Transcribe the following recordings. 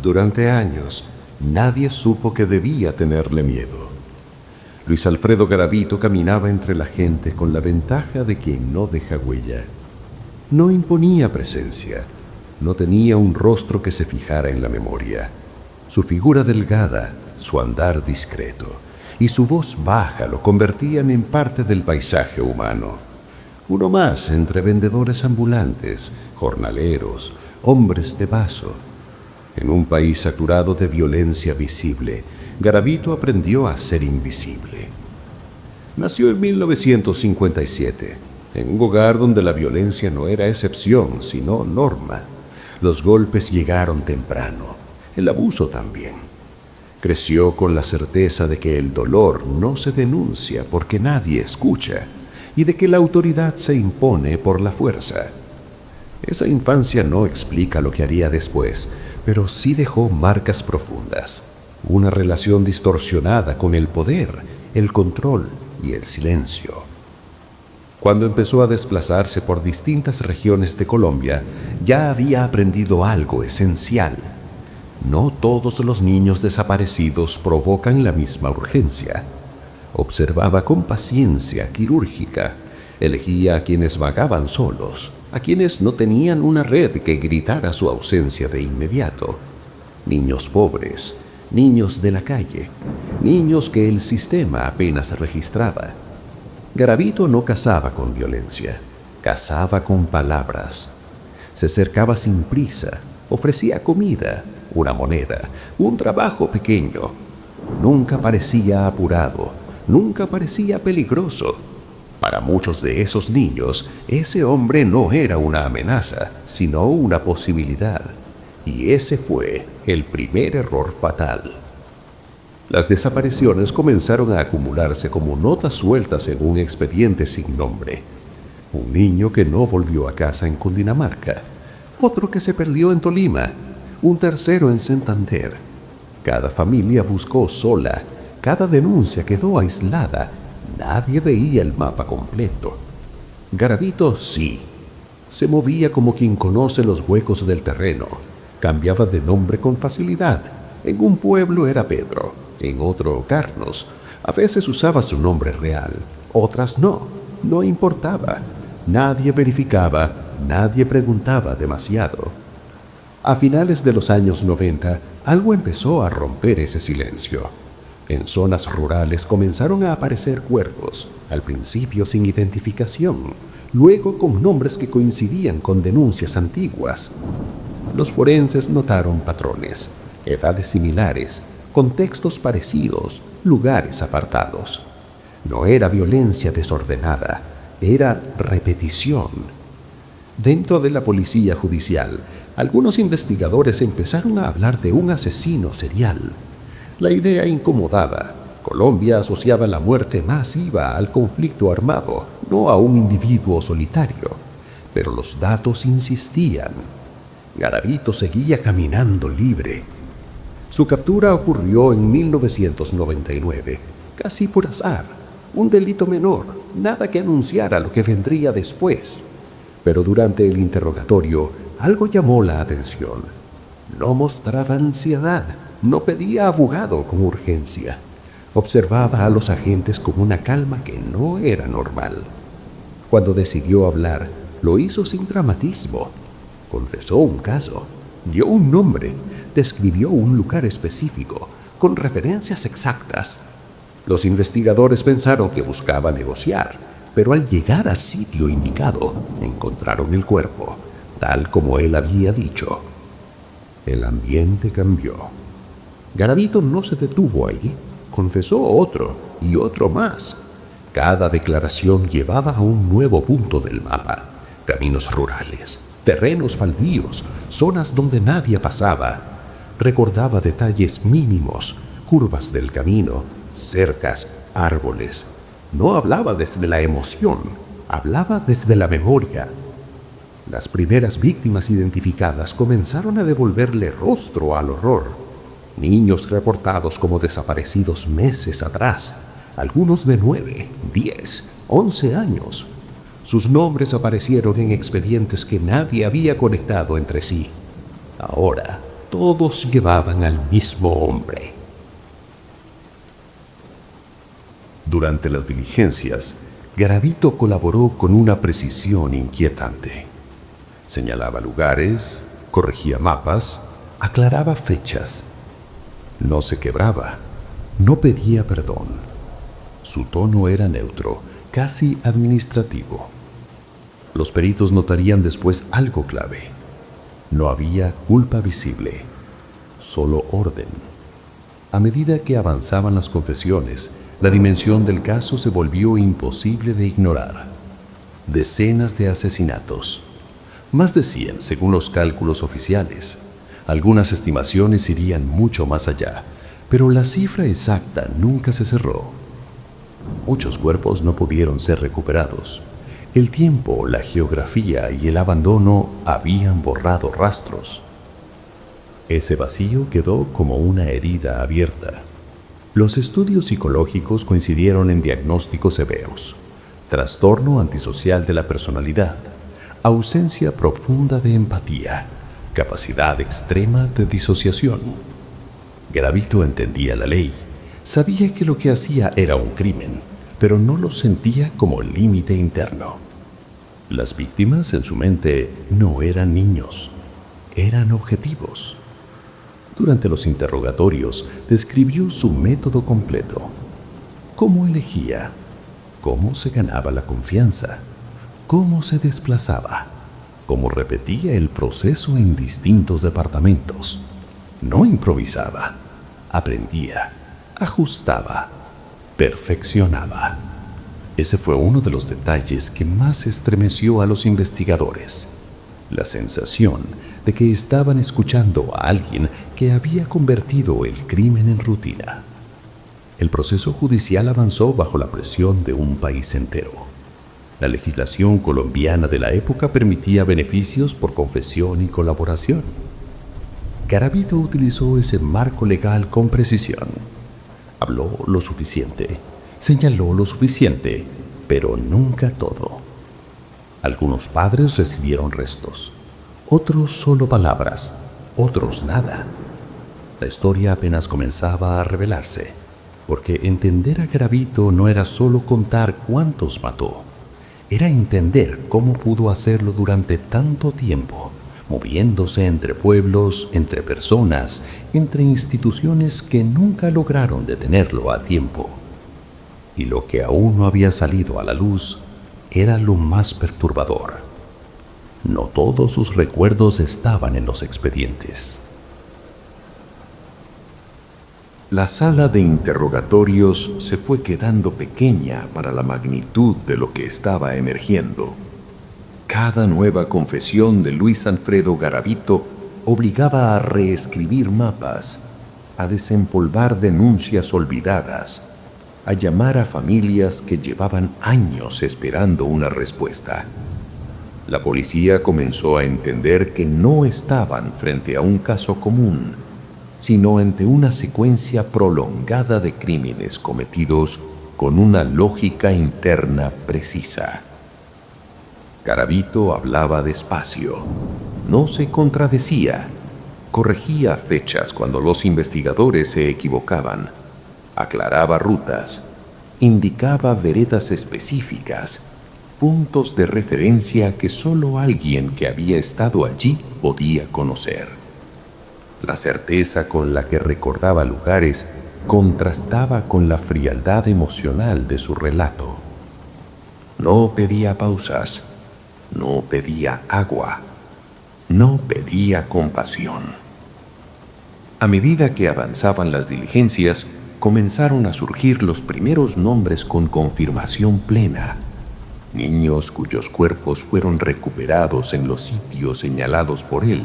Durante años, nadie supo que debía tenerle miedo. Luis Alfredo Garavito caminaba entre la gente con la ventaja de quien no deja huella. No imponía presencia, no tenía un rostro que se fijara en la memoria. Su figura delgada, su andar discreto y su voz baja lo convertían en parte del paisaje humano. Uno más entre vendedores ambulantes, jornaleros, hombres de paso. En un país saturado de violencia visible, Garavito aprendió a ser invisible. Nació en 1957, en un hogar donde la violencia no era excepción, sino norma. Los golpes llegaron temprano, el abuso también. Creció con la certeza de que el dolor no se denuncia porque nadie escucha y de que la autoridad se impone por la fuerza. Esa infancia no explica lo que haría después, pero sí dejó marcas profundas. Una relación distorsionada con el poder, el control y el silencio. Cuando empezó a desplazarse por distintas regiones de Colombia, ya había aprendido algo esencial. No todos los niños desaparecidos provocan la misma urgencia. Observaba con paciencia quirúrgica. Elegía a quienes vagaban solos, a quienes no tenían una red que gritara su ausencia de inmediato. Niños pobres, niños de la calle, niños que el sistema apenas registraba. Garavito no cazaba con violencia, cazaba con palabras. Se acercaba sin prisa, ofrecía comida, una moneda, un trabajo pequeño. Nunca parecía apurado, nunca parecía peligroso. Para muchos de esos niños, ese hombre no era una amenaza, sino una posibilidad. Y ese fue el primer error fatal. Las desapariciones comenzaron a acumularse como notas sueltas en un expediente sin nombre. Un niño que no volvió a casa en Cundinamarca, otro que se perdió en Tolima, un tercero en Santander. Cada familia buscó sola, cada denuncia quedó aislada. Nadie veía el mapa completo. Garavito sí. Se movía como quien conoce los huecos del terreno. Cambiaba de nombre con facilidad. En un pueblo era Pedro, en otro Carlos. A veces usaba su nombre real, otras no. No importaba. Nadie verificaba, nadie preguntaba demasiado. A finales de los años 90, algo empezó a romper ese silencio. En zonas rurales comenzaron a aparecer cuerpos, al principio sin identificación, luego con nombres que coincidían con denuncias antiguas. Los forenses notaron patrones, edades similares, contextos parecidos, lugares apartados. No era violencia desordenada, era repetición. Dentro de la policía judicial, algunos investigadores empezaron a hablar de un asesino serial. La idea incomodaba. Colombia asociaba la muerte masiva al conflicto armado, no a un individuo solitario. Pero los datos insistían. Garavito seguía caminando libre. Su captura ocurrió en 1999, casi por azar. Un delito menor, nada que anunciara lo que vendría después. Pero durante el interrogatorio, algo llamó la atención. No mostraba ansiedad. No pedía abogado con urgencia. Observaba a los agentes con una calma que no era normal. Cuando decidió hablar, lo hizo sin dramatismo. Confesó un caso, dio un nombre, describió un lugar específico, con referencias exactas. Los investigadores pensaron que buscaba negociar, pero al llegar al sitio indicado, encontraron el cuerpo, tal como él había dicho. El ambiente cambió. Garavito no se detuvo ahí, confesó otro y otro más. Cada declaración llevaba a un nuevo punto del mapa. Caminos rurales, terrenos baldíos, zonas donde nadie pasaba. Recordaba detalles mínimos, curvas del camino, cercas, árboles. No hablaba desde la emoción, hablaba desde la memoria. Las primeras víctimas identificadas comenzaron a devolverle rostro al horror. Niños reportados como desaparecidos meses atrás, algunos de 9, 10, 11 años. Sus nombres aparecieron en expedientes que nadie había conectado entre sí. Ahora, Todos llevaban al mismo hombre. Durante las diligencias, Garavito colaboró con una precisión inquietante. Señalaba lugares, corregía mapas, aclaraba fechas. No se quebraba, no pedía perdón. Su tono era neutro, casi administrativo. Los peritos notarían después algo clave. No había culpa visible, solo orden. A medida que avanzaban las confesiones, la dimensión del caso se volvió imposible de ignorar. Decenas de asesinatos, más de 100 según los cálculos oficiales. Algunas estimaciones irían mucho más allá, pero la cifra exacta nunca se cerró. Muchos cuerpos no pudieron ser recuperados. El tiempo, la geografía y el abandono habían borrado rastros. Ese vacío quedó como una herida abierta. Los estudios psicológicos coincidieron en diagnósticos severos: trastorno antisocial de la personalidad, ausencia profunda de empatía, capacidad extrema de disociación. Garavito entendía la ley, sabía que lo que hacía era un crimen, pero no lo sentía como límite interno. Las víctimas en su mente no eran niños, eran objetivos. Durante los interrogatorios describió su método completo: cómo elegía, cómo se ganaba la confianza, cómo se desplazaba, cómo repetía el proceso en distintos departamentos. No improvisaba, aprendía, ajustaba, perfeccionaba. Ese fue uno de los detalles que más estremeció a los investigadores: la sensación de que estaban escuchando a alguien que había convertido el crimen en rutina. El proceso judicial avanzó bajo la presión de un país entero. La legislación colombiana de la época permitía beneficios por confesión y colaboración. Garavito utilizó ese marco legal con precisión. Habló lo suficiente, señaló lo suficiente, pero nunca todo. Algunos padres recibieron restos, otros solo palabras, otros nada. La historia apenas comenzaba a revelarse, porque entender a Garavito no era solo contar cuántos mató, era entender cómo pudo hacerlo durante tanto tiempo, moviéndose entre pueblos, entre personas, entre instituciones que nunca lograron detenerlo a tiempo. Y lo que aún no había salido a la luz era lo más perturbador: no todos sus recuerdos estaban en los expedientes. La sala de interrogatorios se fue quedando pequeña para la magnitud de lo que estaba emergiendo. Cada nueva confesión de Luis Alfredo Garavito obligaba a reescribir mapas, a desempolvar denuncias olvidadas, a llamar a familias que llevaban años esperando una respuesta. La policía comenzó a entender que no estaban frente a un caso común, sino ante una secuencia prolongada de crímenes cometidos con una lógica interna precisa. Garavito hablaba despacio, no se contradecía, corregía fechas cuando los investigadores se equivocaban, aclaraba rutas, indicaba veredas específicas, puntos de referencia que solo alguien que había estado allí podía conocer. La certeza con la que recordaba lugares contrastaba con la frialdad emocional de su relato. No pedía pausas, no pedía agua, no pedía compasión. A medida que avanzaban las diligencias, comenzaron a surgir los primeros nombres con confirmación plena. Niños cuyos cuerpos fueron recuperados en los sitios señalados por él.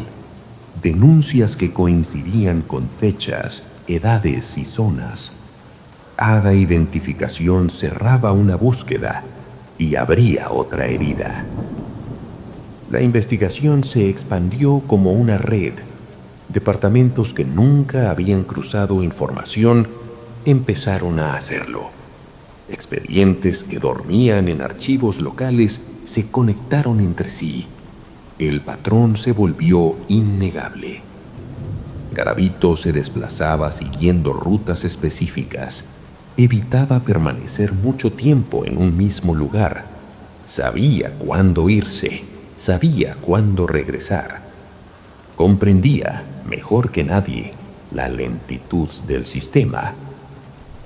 Denuncias que coincidían con fechas, edades y zonas. Cada identificación cerraba una búsqueda y abría otra herida. La investigación se expandió como una red. Departamentos que nunca habían cruzado información empezaron a hacerlo. Expedientes que dormían en archivos locales se conectaron entre sí. El patrón se volvió innegable. Garavito se desplazaba siguiendo rutas específicas. Evitaba permanecer mucho tiempo en un mismo lugar. Sabía cuándo irse, sabía cuándo regresar. Comprendía, mejor que nadie, la lentitud del sistema.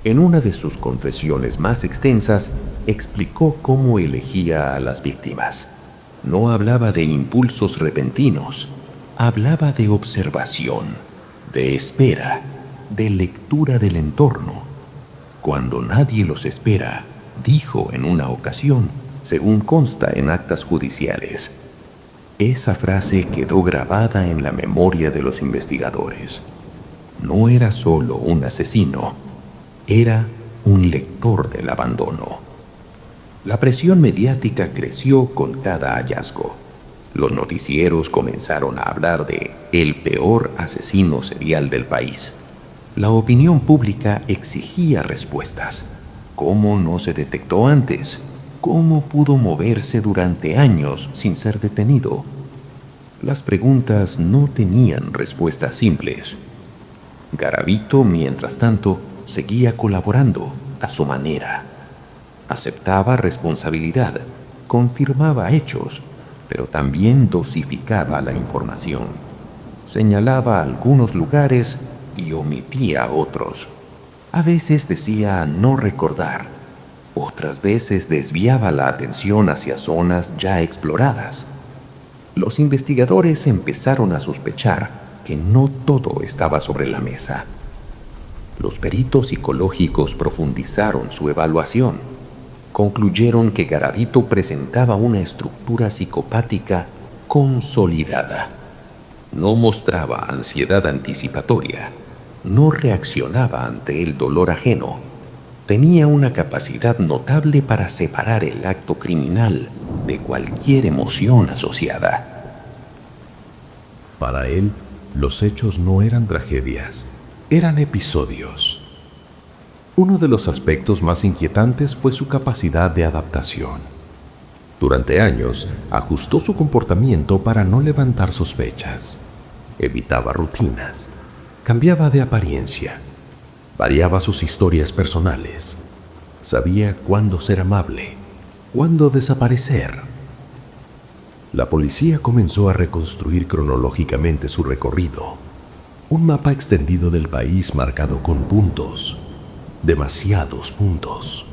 En una de sus confesiones más extensas, explicó cómo elegía a las víctimas. No hablaba de impulsos repentinos, hablaba de observación, de espera, de lectura del entorno. Cuando nadie los espera, dijo en una ocasión, según consta en actas judiciales. Esa frase quedó grabada en la memoria de los investigadores. No era solo un asesino, era un lector del abandono. La presión mediática creció con cada hallazgo. Los noticieros comenzaron a hablar de el peor asesino serial del país. La opinión pública exigía respuestas. ¿Cómo no se detectó antes? ¿Cómo pudo moverse durante años sin ser detenido? Las preguntas no tenían respuestas simples. Garavito, mientras tanto, seguía colaborando a su manera. Aceptaba responsabilidad, confirmaba hechos, pero también dosificaba la información. Señalaba algunos lugares y omitía otros. A veces decía no recordar, otras veces desviaba la atención hacia zonas ya exploradas. Los investigadores empezaron a sospechar que no todo estaba sobre la mesa. Los peritos psicológicos profundizaron su evaluación. Concluyeron que Garavito presentaba una estructura psicopática consolidada. No mostraba ansiedad anticipatoria, no reaccionaba ante el dolor ajeno. Tenía una capacidad notable para separar el acto criminal de cualquier emoción asociada. Para él, los hechos no eran tragedias, eran episodios. Uno de los aspectos más inquietantes fue su capacidad de adaptación. Durante años, ajustó su comportamiento para no levantar sospechas. Evitaba rutinas, cambiaba de apariencia, variaba sus historias personales. Sabía cuándo ser amable, cuándo desaparecer. La policía comenzó a reconstruir cronológicamente su recorrido. Un mapa extendido del país marcado con puntos, demasiados puntos.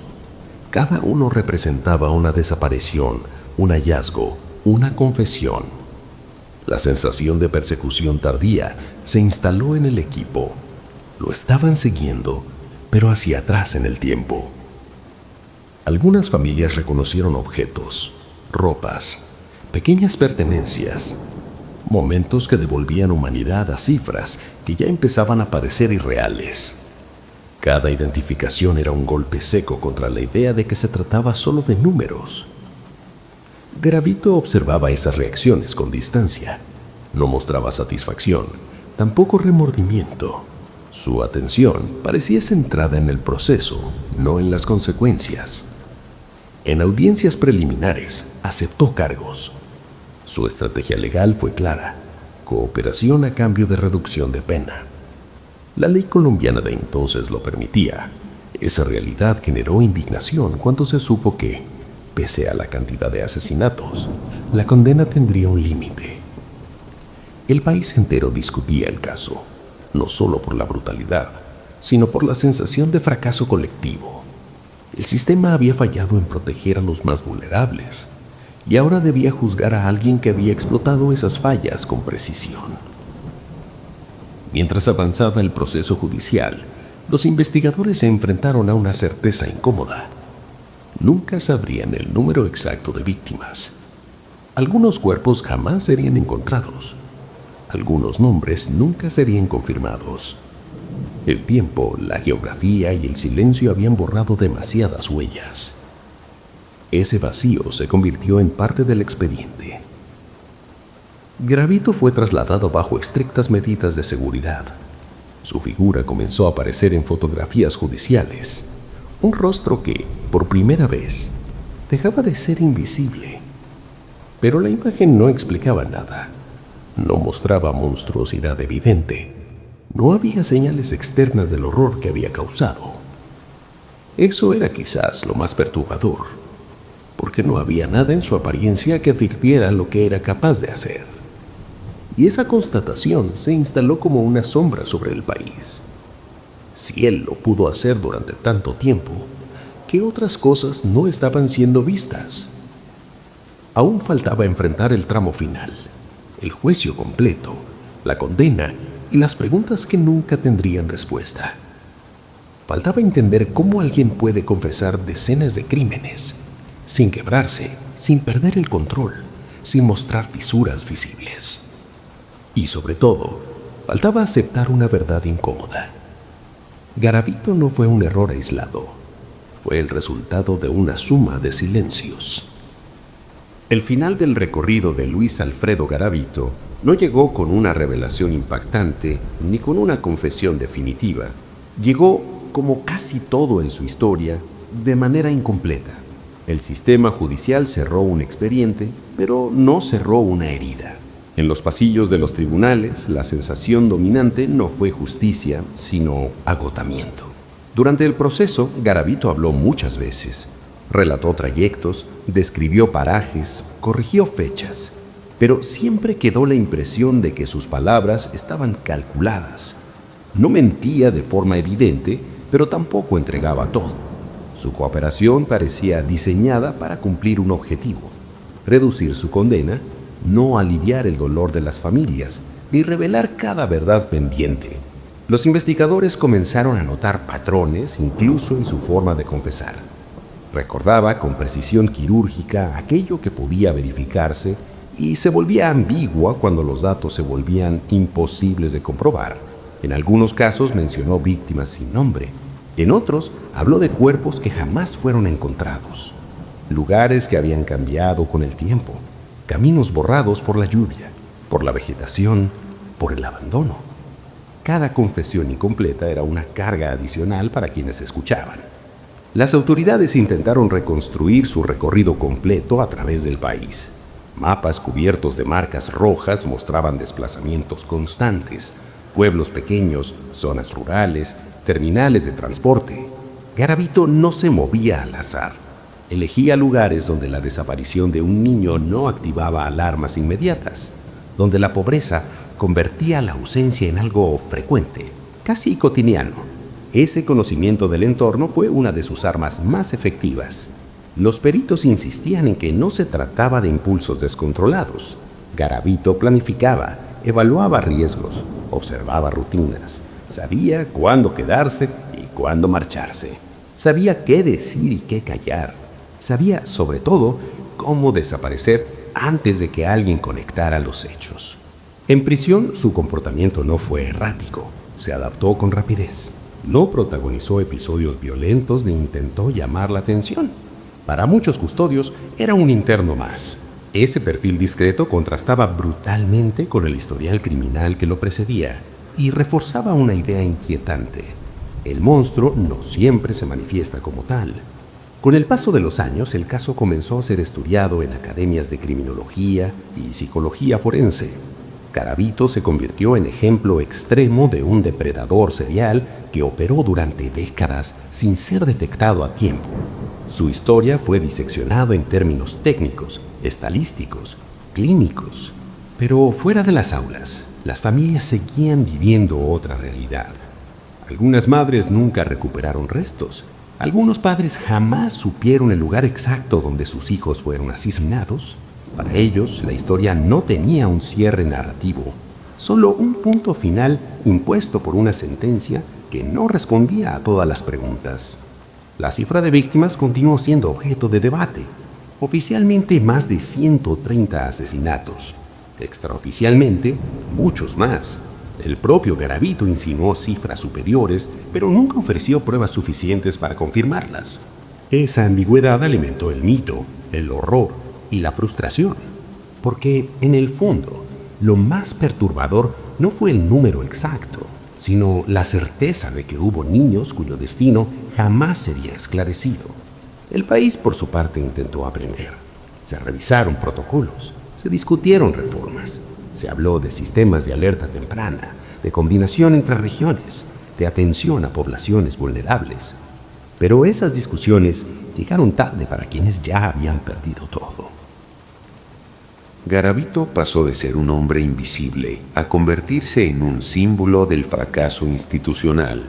Cada uno representaba una desaparición, un hallazgo, una confesión. La sensación de persecución tardía se instaló en el equipo. Lo estaban siguiendo, pero hacia atrás en el tiempo. Algunas familias reconocieron objetos, ropas, pequeñas pertenencias, momentos que devolvían humanidad a cifras que ya empezaban a parecer irreales. Cada identificación era un golpe seco contra la idea de que se trataba solo de números. Garavito observaba esas reacciones con distancia. No mostraba satisfacción, tampoco remordimiento. Su atención parecía centrada en el proceso, no en las consecuencias. En audiencias preliminares, aceptó cargos. Su estrategia legal fue clara: cooperación a cambio de reducción de pena. La ley colombiana de entonces lo permitía. Esa realidad generó indignación cuando se supo que, pese a la cantidad de asesinatos, la condena tendría un límite. El país entero discutía el caso, no solo por la brutalidad, sino por la sensación de fracaso colectivo. El sistema había fallado en proteger a los más vulnerables, y ahora debía juzgar a alguien que había explotado esas fallas con precisión. Mientras avanzaba el proceso judicial, los investigadores se enfrentaron a una certeza incómoda. Nunca sabrían el número exacto de víctimas. Algunos cuerpos jamás serían encontrados. Algunos nombres nunca serían confirmados. El tiempo, la geografía y el silencio habían borrado demasiadas huellas. Ese vacío se convirtió en parte del expediente. Garavito fue trasladado bajo estrictas medidas de seguridad. Su figura comenzó a aparecer en fotografías judiciales. Un rostro que, por primera vez, dejaba de ser invisible. Pero la imagen no explicaba nada. No mostraba monstruosidad evidente. No había señales externas del horror que había causado. Eso era quizás lo más perturbador, porque no había nada en su apariencia que advirtiera lo que era capaz de hacer. Y esa constatación se instaló como una sombra sobre el país. Si él lo pudo hacer durante tanto tiempo, ¿qué otras cosas no estaban siendo vistas? Aún faltaba enfrentar el tramo final, el juicio completo, la condena y las preguntas que nunca tendrían respuesta. Faltaba entender cómo alguien puede confesar decenas de crímenes, sin quebrarse, sin perder el control, sin mostrar fisuras visibles. Y sobre todo, faltaba aceptar una verdad incómoda. Garavito no fue un error aislado, fue el resultado de una suma de silencios. El final del recorrido de Luis Alfredo Garavito no llegó con una revelación impactante ni con una confesión definitiva. Llegó, como casi todo en su historia, de manera incompleta. El sistema judicial cerró un expediente, pero no cerró una herida. En los pasillos de los tribunales, la sensación dominante no fue justicia, sino agotamiento. Durante el proceso, Garavito habló muchas veces. Relató trayectos, describió parajes, corrigió fechas, pero siempre quedó la impresión de que sus palabras estaban calculadas. No mentía de forma evidente, pero tampoco entregaba todo. Su cooperación parecía diseñada para cumplir un objetivo: reducir su condena, no aliviar el dolor de las familias, ni revelar cada verdad pendiente. Los investigadores comenzaron a notar patrones incluso en su forma de confesar. Recordaba con precisión quirúrgica aquello que podía verificarse y se volvía ambigua cuando los datos se volvían imposibles de comprobar. En algunos casos mencionó víctimas sin nombre. En otros habló de cuerpos que jamás fueron encontrados, lugares que habían cambiado con el tiempo, caminos borrados por la lluvia, por la vegetación, por el abandono. Cada confesión incompleta era una carga adicional para quienes escuchaban. Las autoridades intentaron reconstruir su recorrido completo a través del país. Mapas cubiertos de marcas rojas mostraban desplazamientos constantes, pueblos pequeños, zonas rurales, terminales de transporte. Garavito no se movía al azar. Elegía lugares donde la desaparición de un niño no activaba alarmas inmediatas, donde la pobreza convertía la ausencia en algo frecuente, casi cotidiano. Ese conocimiento del entorno fue una de sus armas más efectivas. Los peritos insistían en que no se trataba de impulsos descontrolados. Garavito planificaba, evaluaba riesgos, observaba rutinas, sabía cuándo quedarse y cuándo marcharse. Sabía qué decir y qué callar. Sabía, sobre todo, cómo desaparecer antes de que alguien conectara los hechos. En prisión, su comportamiento no fue errático. Se adaptó con rapidez. No protagonizó episodios violentos ni intentó llamar la atención. Para muchos custodios, era un interno más. Ese perfil discreto contrastaba brutalmente con el historial criminal que lo precedía y reforzaba una idea inquietante. El monstruo no siempre se manifiesta como tal. Con el paso de los años, el caso comenzó a ser estudiado en academias de criminología y psicología forense. Garavito se convirtió en ejemplo extremo de un depredador serial que operó durante décadas sin ser detectado a tiempo. Su historia fue diseccionada en términos técnicos, estadísticos, clínicos. Pero fuera de las aulas, las familias seguían viviendo otra realidad. Algunas madres nunca recuperaron restos. Algunos padres jamás supieron el lugar exacto donde sus hijos fueron asesinados. Para ellos, la historia no tenía un cierre narrativo, solo un punto final impuesto por una sentencia que no respondía a todas las preguntas. La cifra de víctimas continuó siendo objeto de debate. Oficialmente, más de 130 asesinatos. Extraoficialmente, muchos más. El propio Garavito insinuó cifras superiores, pero nunca ofreció pruebas suficientes para confirmarlas. Esa ambigüedad alimentó el mito, el horror y la frustración. Porque, en el fondo, lo más perturbador no fue el número exacto, sino la certeza de que hubo niños cuyo destino jamás sería esclarecido. El país, por su parte, intentó aprender. Se revisaron protocolos, se discutieron reformas, se habló de sistemas de alerta temprana, de combinación entre regiones, de atención a poblaciones vulnerables. Pero esas discusiones llegaron tarde para quienes ya habían perdido todo. Garavito pasó de ser un hombre invisible a convertirse en un símbolo del fracaso institucional,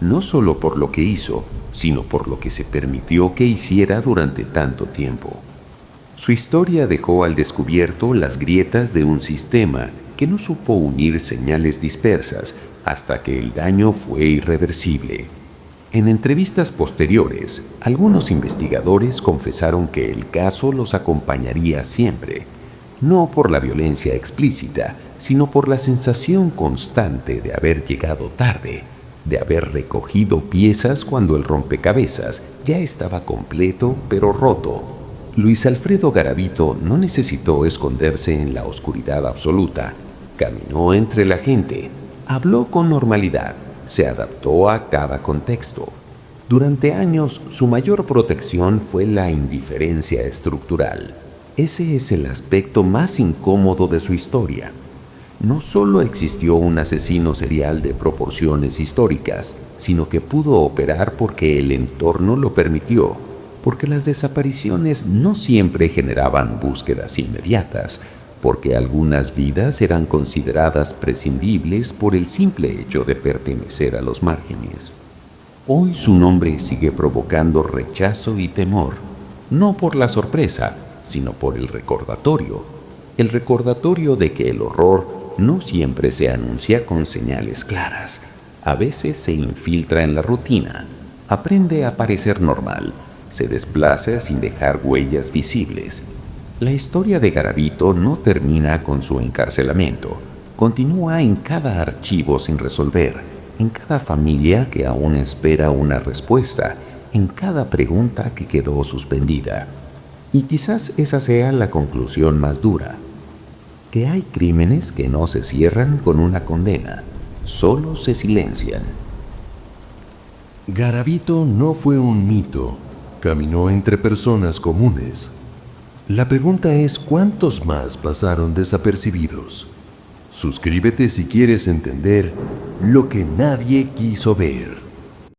no solo por lo que hizo, sino por lo que se permitió que hiciera durante tanto tiempo. Su historia dejó al descubierto las grietas de un sistema que no supo unir señales dispersas hasta que el daño fue irreversible. En entrevistas posteriores, algunos investigadores confesaron que el caso los acompañaría siempre, no por la violencia explícita, sino por la sensación constante de haber llegado tarde, de haber recogido piezas cuando el rompecabezas ya estaba completo pero roto. Luis Alfredo Garavito no necesitó esconderse en la oscuridad absoluta. Caminó entre la gente, habló con normalidad, se adaptó a cada contexto. Durante años, su mayor protección fue la indiferencia estructural. Ese es el aspecto más incómodo de su historia. No solo existió un asesino serial de proporciones históricas, sino que pudo operar porque el entorno lo permitió, porque las desapariciones no siempre generaban búsquedas inmediatas, porque algunas vidas eran consideradas prescindibles por el simple hecho de pertenecer a los márgenes. Hoy su nombre sigue provocando rechazo y temor, no por la sorpresa, sino por el recordatorio de que el horror no siempre se anuncia con señales claras. A veces se infiltra en la rutina, aprende a parecer normal, se desplaza sin dejar huellas visibles. La historia de Garavito no termina con su encarcelamiento, continúa en cada archivo sin resolver, en cada familia que aún espera una respuesta, en cada pregunta que quedó suspendida. Y quizás esa sea la conclusión más dura, que hay crímenes que no se cierran con una condena, solo se silencian. Garavito no fue un mito, caminó entre personas comunes. La pregunta es, ¿cuántos más pasaron desapercibidos? Suscríbete si quieres entender lo que nadie quiso ver.